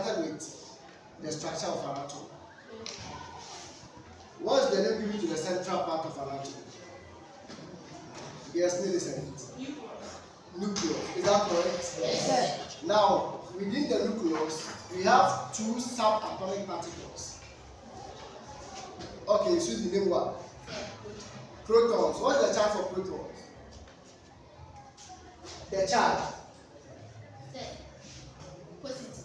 started with the structure of an atom. What's the name given to the central part of an atom? Yes, Millicent. Nucleus. Is that correct? Yes. Now, within the nucleus, we have two subatomic particles. Okay, so the name what? Protons. What's the charge for protons? The charge. Positive.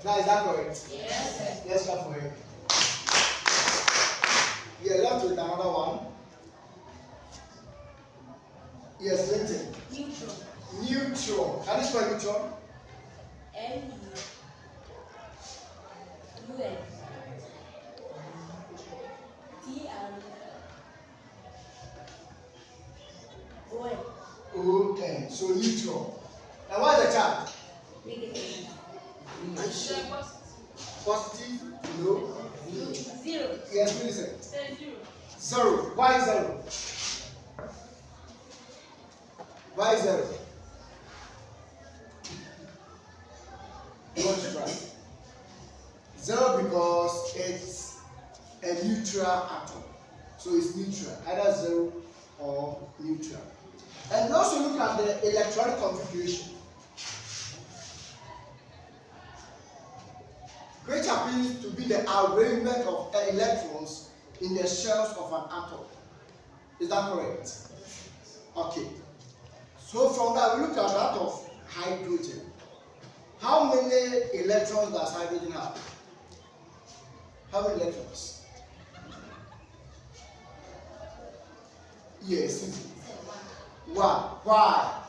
Now, is that correct? Yes. Let's go for it. We are left with another one. Yes, Linton. Neutron. Neutron. Can you spell neutron? N-U-N. T-R-O-N. O-N. So neutron. And what's the charge? Negative. Positive? No. Zero. Yes, Millicent. Zero. Zero. Why zero? Why zero? You want to try? Zero because it's a neutral atom. So it's neutral, either zero or neutral. And also look at the electronic configuration, which happens to be the arrangement of electrons in the shells of an atom. Is that correct? Okay. So from that, we look at that of hydrogen. How many electrons does hydrogen have? How many electrons? Yes. One. Why?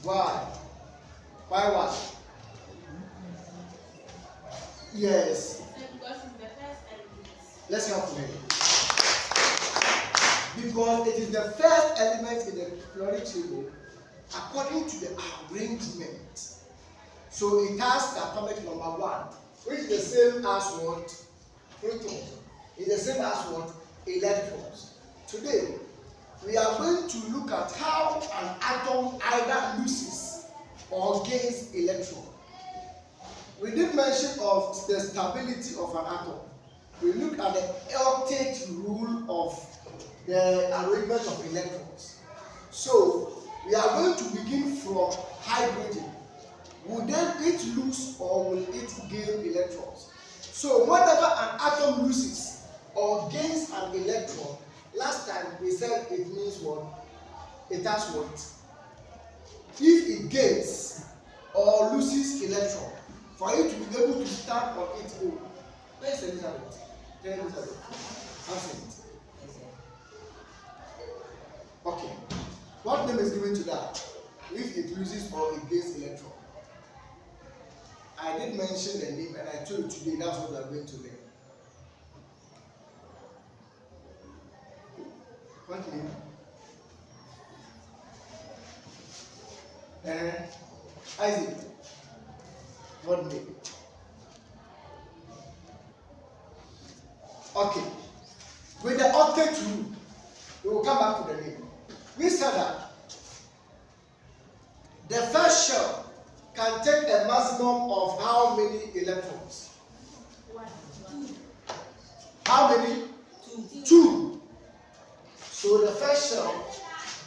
Why? Why what? Yes. Because it's the first element. Let's help me. Because it is the first element in the periodic table according to the arrangement. So it has the atomic number 1, which is the same as what? Protons. It's the same as what? Electrons. Today, we are going to look at how an atom either loses or gains electron. We did mention of the stability of an atom. We looked at the octet rule of the arrangement of electrons. So, we are going to begin from hydrogen. Will then it lose or will it gain electrons? So, whenever an atom loses or gains an electron, last time we said it means what? It has what? If it gains or loses electron, for it to be able to stand on its own. Where is Elizabeth? Tell Elizabeth. Absent. Okay. What name is given to that? If it loses or it gains electron. I did mention the name and I told you today that's what we are going to learn. What name? Isaac. What name? Okay. With the octet rule, we will come back to the name. We said that the first shell can take a maximum of how many electrons? 1, 2. How many? 2. 2. So the first shell,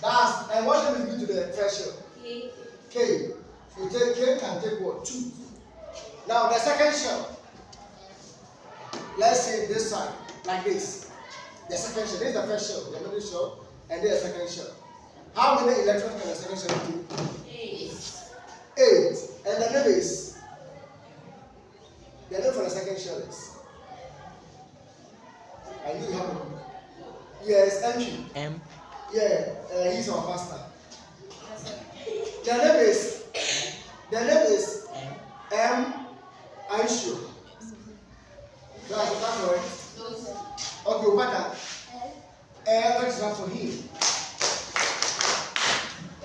that's, and what name is given to the first shell? K. K. So K can take what? 2. Now the second shell, let's say this side, like this. The second shell, this is the first shell, the middle shell, and then the second shell. How many electrons can the second shell take? 8. 8. And the name is? The name for the second shell is? I knew you have a yes, entry. M. Yeah, he's our pastor. The name is M. Are you sure? That's correct. Okay, what that? What is that for him?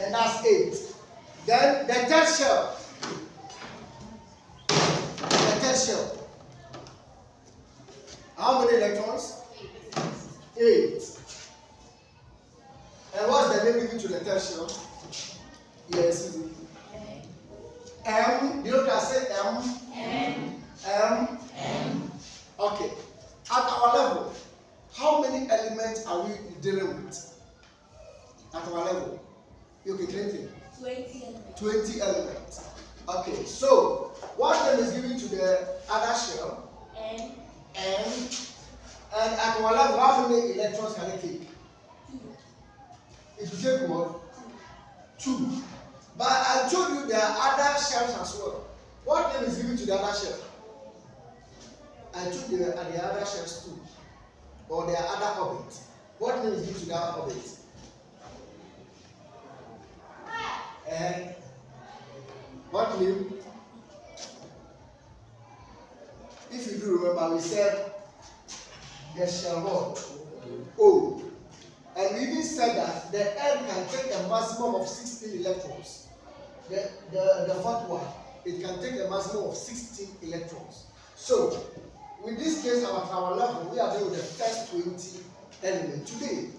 And that's 8. Then the third shell. The third shell. How many electrons? 8. And what's the name given to the third shell? Yes, M. You know what I say? M. Okay. At our level, how many elements are we dealing with? At our level. Okay, 20. 20 elements. 20 elements. Okay, so what name is given to the other shell? N. And at our level, how many electrons can it take? 2. It will take what? 2. But I told you there are other shells as well. What name is given to the other shell? I told you there are the other shells too. Or there are other orbits. What name is given to the other orbit? And what name? If you do remember, we said the shell what? O. And we even said that the N can take a maximum of 16 electrons. The fourth one, it can take a maximum of 16 electrons. So, in this case, at our level, we are doing the first 20 elements. Today,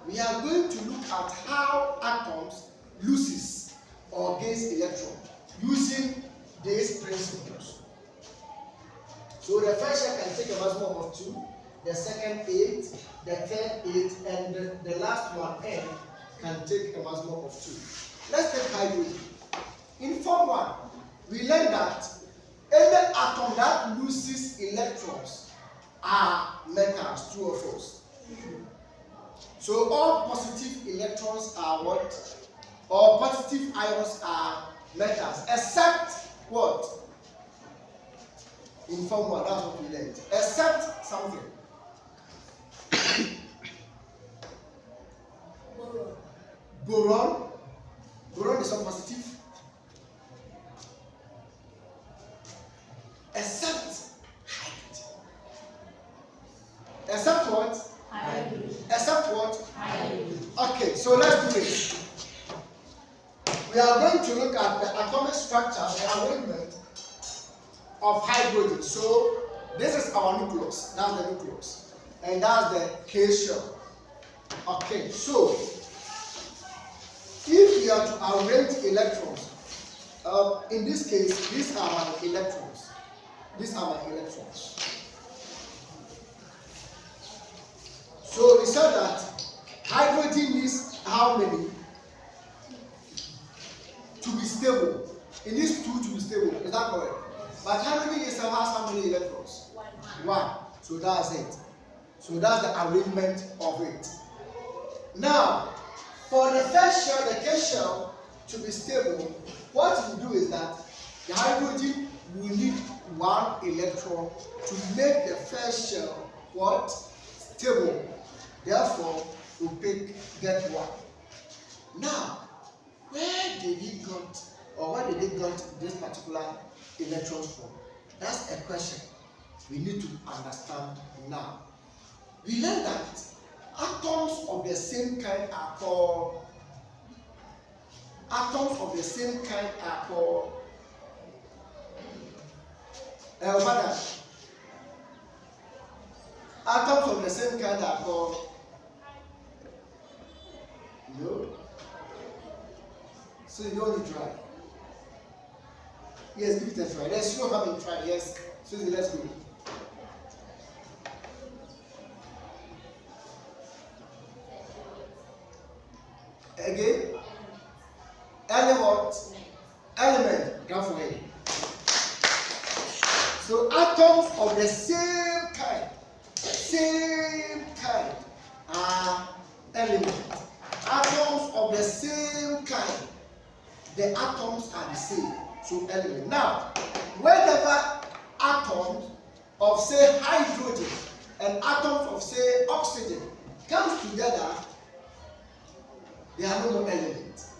we are going to look at how atoms loses or gains electron using these principles. So the first shell can take a maximum of 2, the second 8, the third 8, and the last one, N, can take a maximum of 2. Let's take hydrogen. In Form 1, we learned that any atom that loses electrons are metals, true or false. So all positive electrons are what? All positive ions are metals, except what? In Form 1, that's what we learned. Except something. Boron. Boron is not positive. Except hydrogen. Except what? Hydrogen. Except what? Hydrogen. Okay, so let's do this. We are going to look at the atomic structure, the arrangement of hydrogen. So this is our nucleus. That's the nucleus. And that's the K shell. Okay, so if we are to arrange electrons, in this case, these are my electrons. These are my electrons. So we said that hydrogen needs how many? To be stable. It needs 2 to be stable. Is that correct? But hydrogen itself has how many electrons? 1. So that's it. So that's the arrangement of it. Now, for the first shell, the K shell, to be stable, what you do is that the hydrogen will need 1 electron to make the first shell what? Stable. Therefore, we get 1. Now, where did he get, or where did he get this particular electrons from? That's a question we need to understand now. We learned that atoms of the same kind are called atoms of the same kind are called atoms of the same kind are called no. So you don't need to try. Yes, give it a try. Let's show how many try. Yes. So let's go. Again. Element. Go for it. So atoms of the same kind are elements. Atoms of the same kind, the atoms are the same. So element. Now, whenever atoms of say hydrogen and atoms of say oxygen comes together, they are no more elements.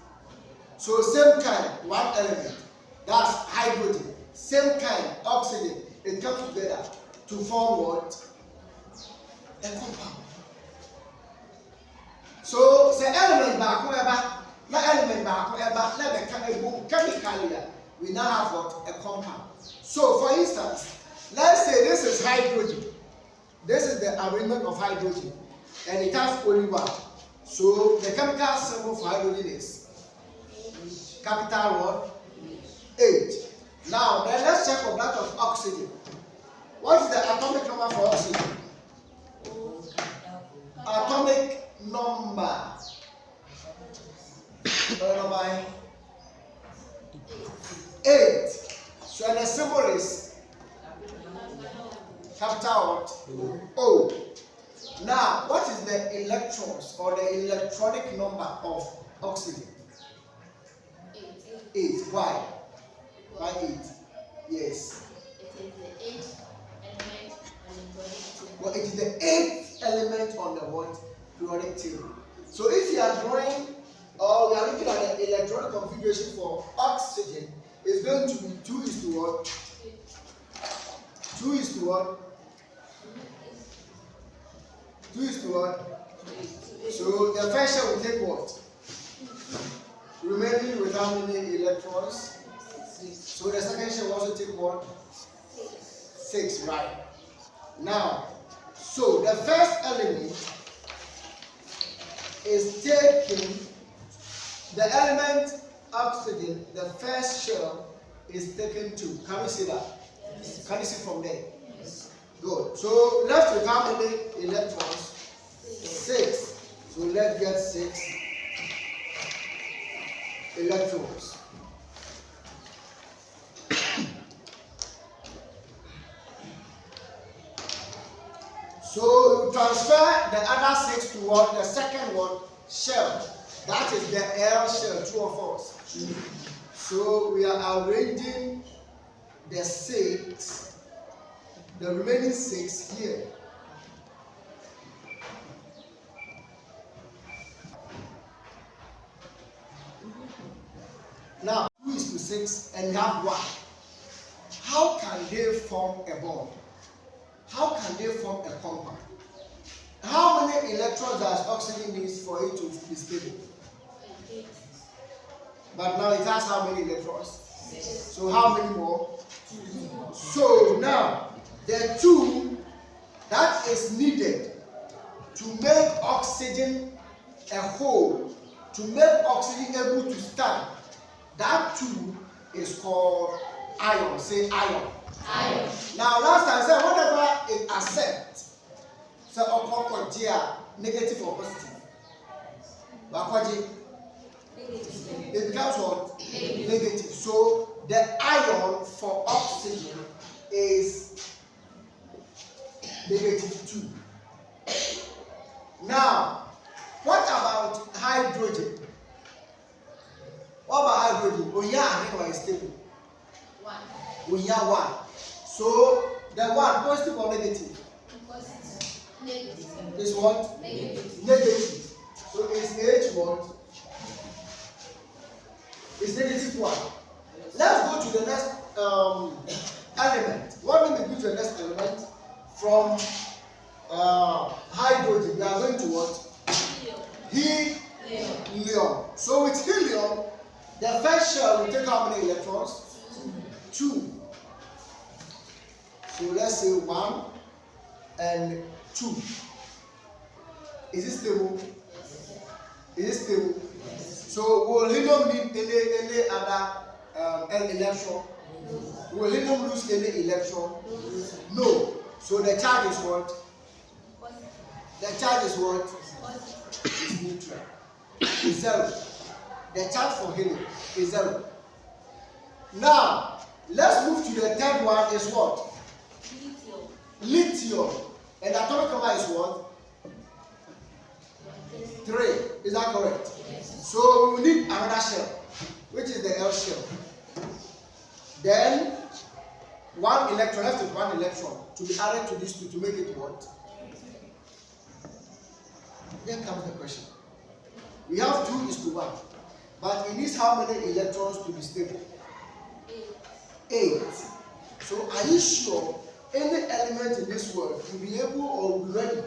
So same kind, 1 element. That's hydrogen. Same kind, oxygen. It comes together to form what? A compound. So the element back wherever, chemically, we now have what? A compound. So for instance, let's say this is hydrogen. This is the arrangement of hydrogen, and it has only 1. So the chemical symbol for hydrogen is capital what? H. Now, then let's check on that of oxygen. What is the atomic number for oxygen? Atomic number. Number 8. So the symbol is capital O. Now, what is the electrons or the electronic number of oxygen? 8. Why? Why 8? Yes. It is the 8th element on the periodic table. Well, it is the 8th element on the what? Periodic table. So if you are drawing or we are looking at the electronic configuration for oxygen, it's going to be 2 is to what? 2 is to what? 2 is to what? So the first shell will take what? Remaining with how many electrons? So the second shell will also take what? 6, right? Now, so the first element is taking the element oxygen, the first shell is taken 2. Can you see that? Yes. Can you see from there? Yes. Good. So left with how many electrons? 6. So let's get 6 electrons. So you transfer the other 6 to what? The second one, shell. That is the L shell, true or false? So we are arranging the 6, the remaining 6 here. Now 2 is to 6 and you have 1. How can they form a bond? How can they form a compound? How many electrons does oxygen need for it to be stable? But now it has how many electrons? So how many more? So now the 2 that is needed to make oxygen a whole, to make oxygen able to stand, that 2 is called ion. Say ion. Ion. Now last time I said whenever it accepts, so negative or positive. It becomes what? Negative. So the ion for oxygen is -2. Now, what about hydrogen? What about hydrogen? Oh yeah, is stable. 1. We have 1. So the 1, positive or negative? Positive. Negative. Is what? Negative. Negative. So it's H what? It's -1. Let's go to the next element. What will we do to the next element? From hydrogen, we are going to what? Helium. So with helium, the first shell will take how many electrons? 2. So let's say 1 and 2. Is it stable? Is it stable? So will helium need any other electron? Will helium lose any electron? No. So the charge is what? The charge is what? It's neutral. It's 0. The charge for helium is 0. Now, let's move to the third one is what? Lithium. And the atomic number is what? 3. Is that correct? Yes. So we need another shell, which is the L shell. Then 1 electron, left with 1 electron to be added to this 2 to make it what? Then comes the question. We have 2 is to 1. But it needs how many electrons to be stable? 8. So are you sure any element in this world will be able or will be ready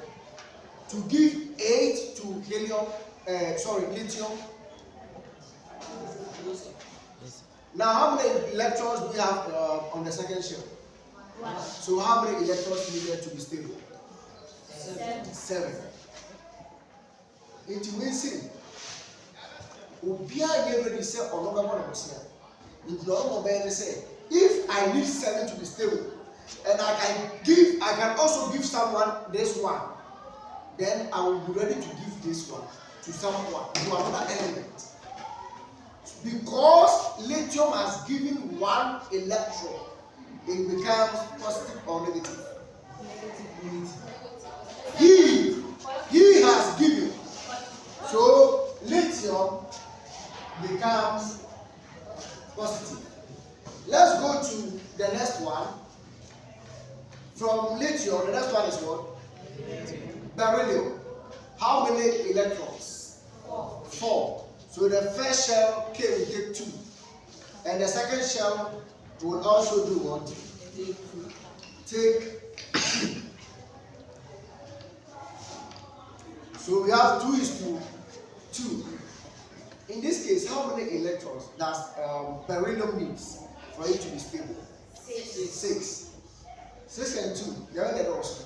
to give 8 to helium, lithium? Now how many electrons do we have on the second shell? 1. So how many electrons needed to be stable? 7. It means Obia never say or no say. If if I need 7 to be stable, and I can also give someone this one, then I will be ready to give this one to someone, to another element. Because lithium has given one electron, it becomes positive or negative. He has given. So lithium becomes positive. Let's go to the next one. From lithium, the next one is what? Beryllium. How many electrons? 4. So the first shell K will take 2. And the second shell will also do what? Take 2. So we have 2:2. In this case, how many electrons does beryllium needs for it to be stable? 6. 6 and 2. They are the also.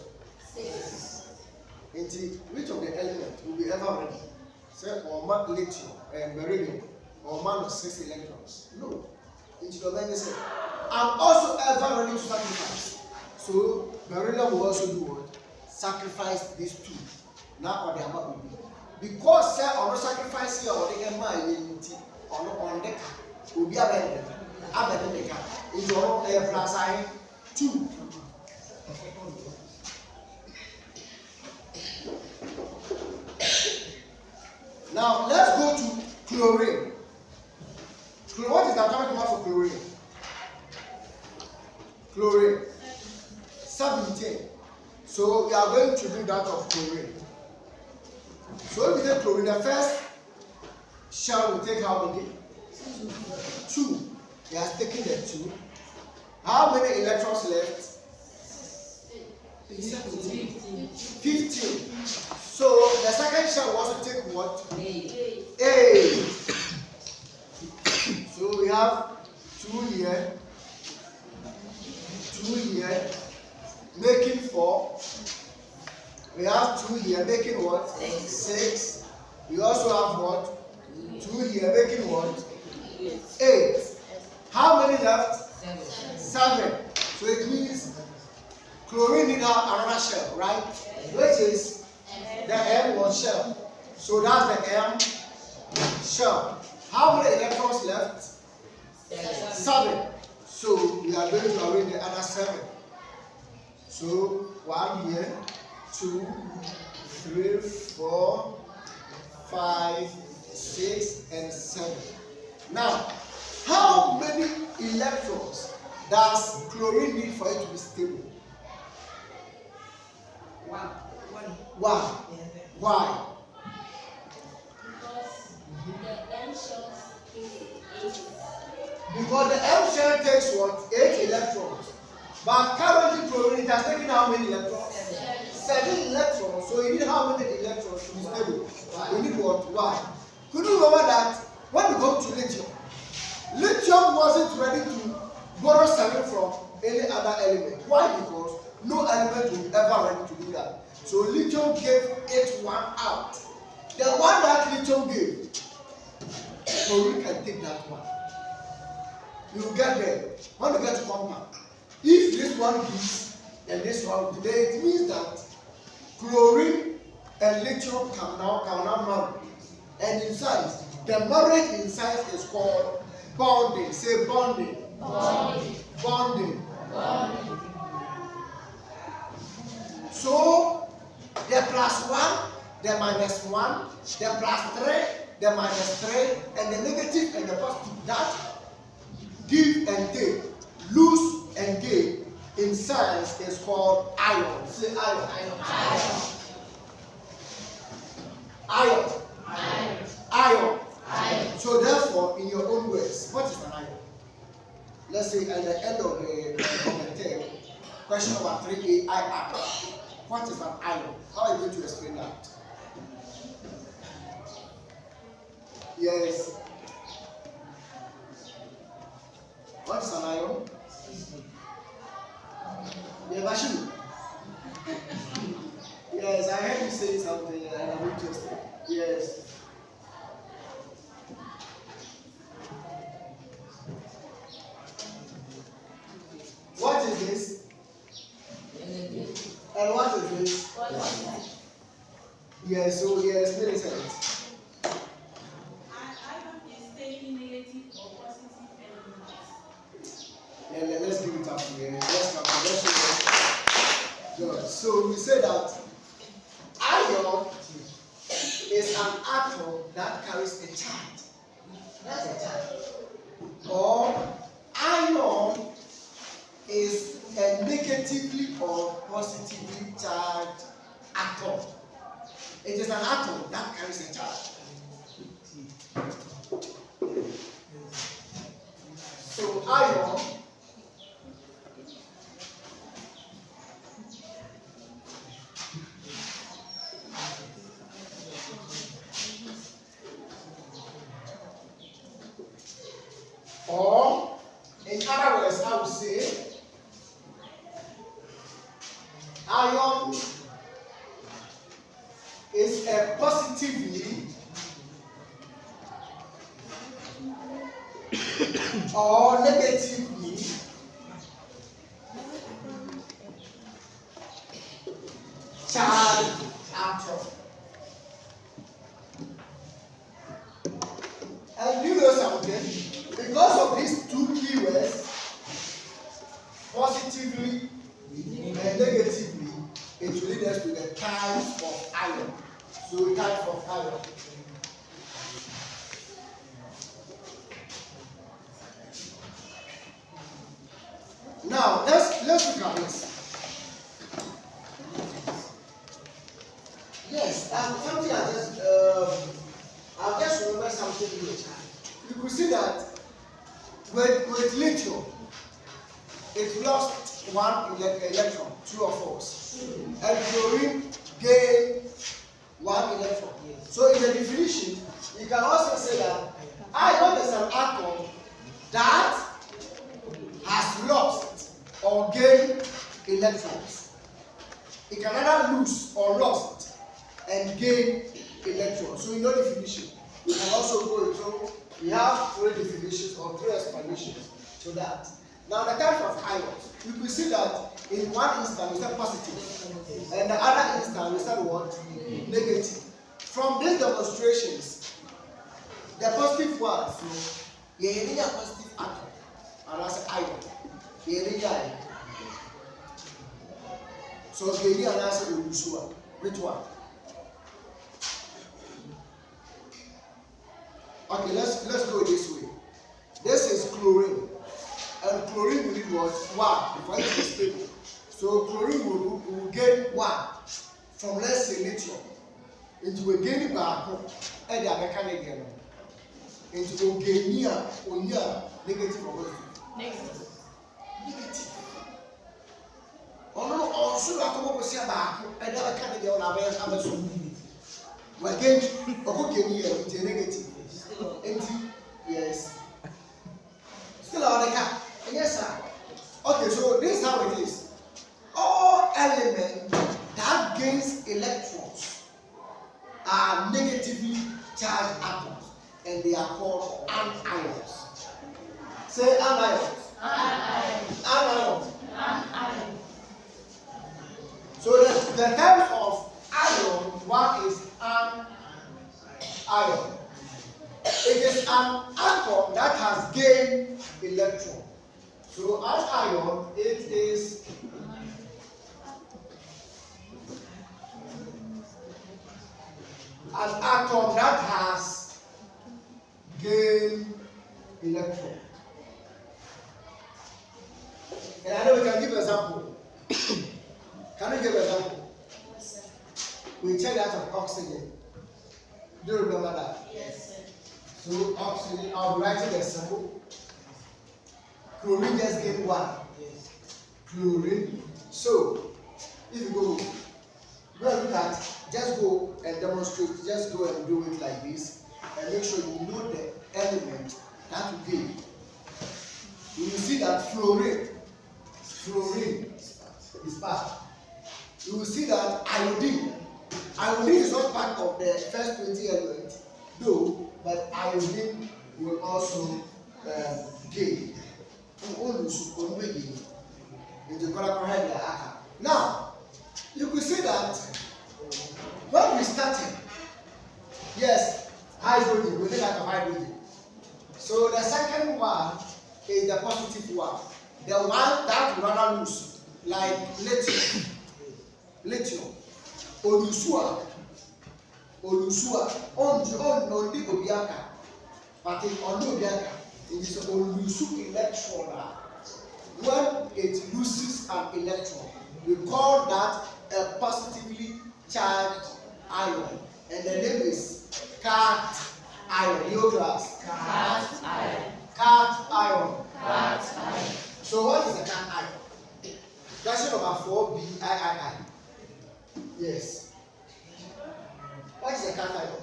6. Into which of the elements will be ever ready? Say, or lithium and beryllium, or man of 6 electrons? No. Into the many say, I'm also ever ready to sacrifice. So beryllium will also do what? Sacrifice these 2. Now, or the amount will be. Because say on the sacrifice here or the MI on the will be abandoned. Is your plus I 2. Now let's go to chlorine. What is the atomic mass of chlorine? Chlorine 17. So we are going to do that of chlorine. So if we take chlorine, the first shell will take how many? 2. He has taken the 2. How many electrons left? 15. So the second shell will also take what? 8. So we have 2 here, 2 here, making 4. We have 2 here, making what? 6. We also have what? 2 here, making what? 8. How many left? 7. So it means chlorine needs another shell, right? Which is the M1 shell. So that's the M shell. How many electrons left? 7. So we are going to arrange the other 7. So 1 here, 2, 3, 4, 5, 6, and 7. Now, how many electrons does chlorine need for it to be stable? 1. Why? Because the M shell takes what? 8 electrons. But currently chlorine it has taken how many electrons? 7 electrons. So you need how many electrons to be stable? You need what? 1. Could you remember that when we go to lithium wasn't ready to borrow 7 from any other element. Why? Because no element will be ever ready to do that. So lithium gave it 1 out. The one that lithium gave, chlorine can take that one. You will get there. When you get to compound, if this one gives and this one today, it means that chlorine and lithium can now marry. And in science, the marriage in science is called bonding. Say bonding. Bonding. So the plus 1, the minus 1, the plus 3, the minus 3, and the negative and the positive, that give and take, lose and gain in science is called ion. Say ion. Ion. So therefore, in your own words, what is an ion? Let's say at the end of the term, question number 3A, I ask, what is an ion? How are you going to explain that? Yes. What is an ion? Yeah, machine. Yes, I heard you say something and I'm interested. Yes. And what is this? Positive. Yes, so yes, many sense. An ion is taking negative or positive elements. And let's give it up here. Let's good. So we say that ion is an atom that carries a charge. That's a charge. Or ion is a negatively or positively charged atom. It is an atom that carries a charge. So ion or in other words, I would say ion is a positively or negatively charged atom. And you know something? Because of these two keywords, positively and negatively, it will lead us to the types of ion. So types of ion. Now let's look at this. Yes, something I just remember something here. You could see that with lithium, it lost one electron, true or false, and chlorine gained one electron. So in the definition, you can also say that ion is an atom that has lost or gained electrons. It can either lose or lost and gain electrons. So in no definition, you can also go into, we have three definitions or three explanations to that. Now the types of ions, you can see that in one instance we said positive, and the other instance we said what? Negative. From these demonstrations, the positive ones, you need a positive atom, and that's an ion. You need ion. So you need an answer to this one. Which one? Okay, let's go this way. This is chlorine, and chlorine will need what? One, before it is stable. So chlorine will gain one from, let's say, lithium. It will gain back, and the mechanic again. It will gain negative or positive. Negative. Negative. Oh no, also I come up with say back, and the mechanic again on our so. We gain, okay, negative. Empty, yes. Still on the cap. Yes, sir. Okay, so this is how it is. All elements that gains electrons are negatively charged atoms, and they are called anions. Say anions. Anions. So the types of ion, one is an ion. It is an atom that has gained electron. So an ion, it is an atom that has gained electron. And I know we can give an example. Can we give an example? We check that of oxygen. Do you remember that? Yes, sir. So oxygen, I'll be writing a symbol. Chlorine just gained one. Chlorine. So if you go and look at, just go and demonstrate, just go and do it like this, and make sure you know the element that will gain. You will see that fluorine is part. You will see that iodine is not part of the first 20 elements, though, but iodine will also gain. Now, you could say that when we started, yes, hydrogen, we need that of hydrogen. So the second one is the positive one. The one that will rather lose, like lithium. Lithium. Olusua, only Obiaka, but in Obiaka, it is Olusu electron. When it loses an electron, we call that a positively charged ion, and the name is cat ion. Your class. Cat iron. Cat ion. Cat iron. So what is a cat ion? Question number 4, B-I-I-I. Yes. What is a cat ion?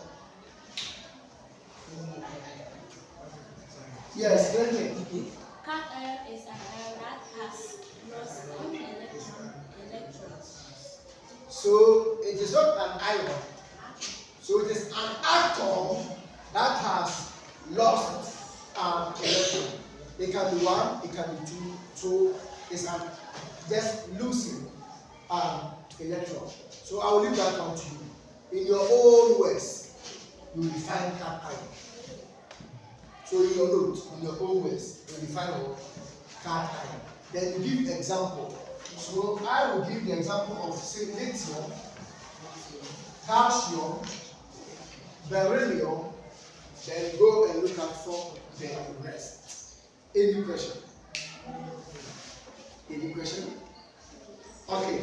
Yes, tell me. Cat iron is an iron that has lost an electron. So it is not an ion. So it is an atom that has lost an electron. It can be 1, it can be 2. So it's just losing an electron. So I will leave that one to you. In your own words, you will define cat ion. So in your note, in your own words, you will define what cat ion. Then you give example. So I will give the example of say lithium, calcium, beryllium. Then go and look at for the rest. Any question? Any question? Okay.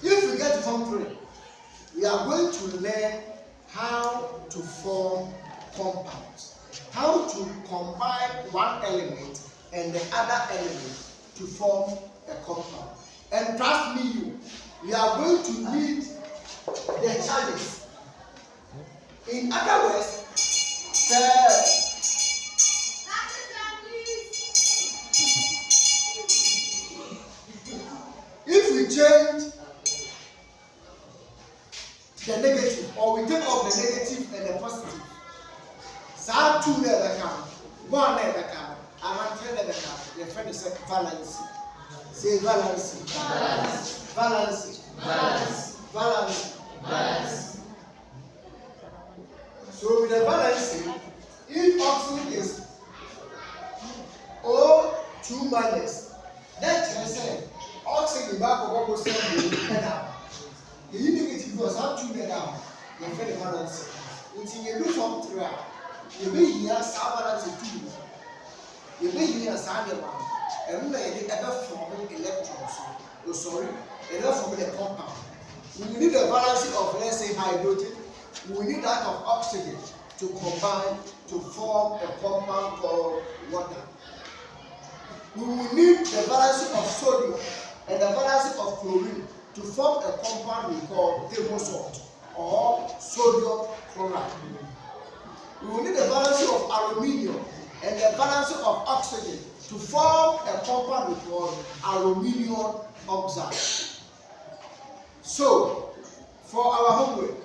If we get to Form 3, we are going to learn how to form compounds, how to combine one element and the other element to form a compound. And trust me, we are going to need the charges. In other words, if we change the negative, or we take off the negative and the positive, so 2 never come, 1 never come, and 3 never come. Your friend is saying valence. Say valence. Balance. Valence. Balance. Valence. Balance. So with the balancing, if oxygen is O2 minus, that is saying oxygen back of what was said. The negative was how 2 down. You feel the balance. Until you look from 3, you may hear some balance 2. You may hear some one. And we may ever form electrons. Oh, sorry, ever form a compound. We need a balance of, let's say, hydrogen. We need that of oxygen to combine to form a compound called water. We will need the balance of sodium and the balance of chlorine to form a compound we call table salt or sodium chloride. We will need the balance of aluminium and the balance of oxygen to form a compound we call aluminium oxide. So, for our homework,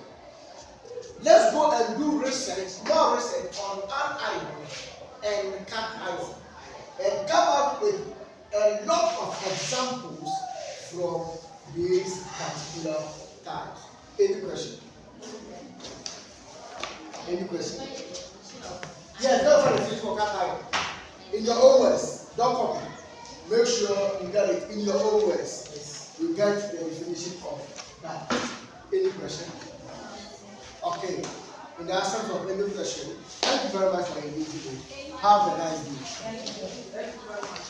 let's go and do research, more research on an ion and cat ion, and come up with a lot of examples from these particular types. Any question? Any question? Yes, don't forget for cat ion. In your own words, don't copy. Make sure you get it in your own words. You get the definition of that. Any question? Okay. In the absence of any question, thank you very much for your today. Have a nice day. Thank you very much.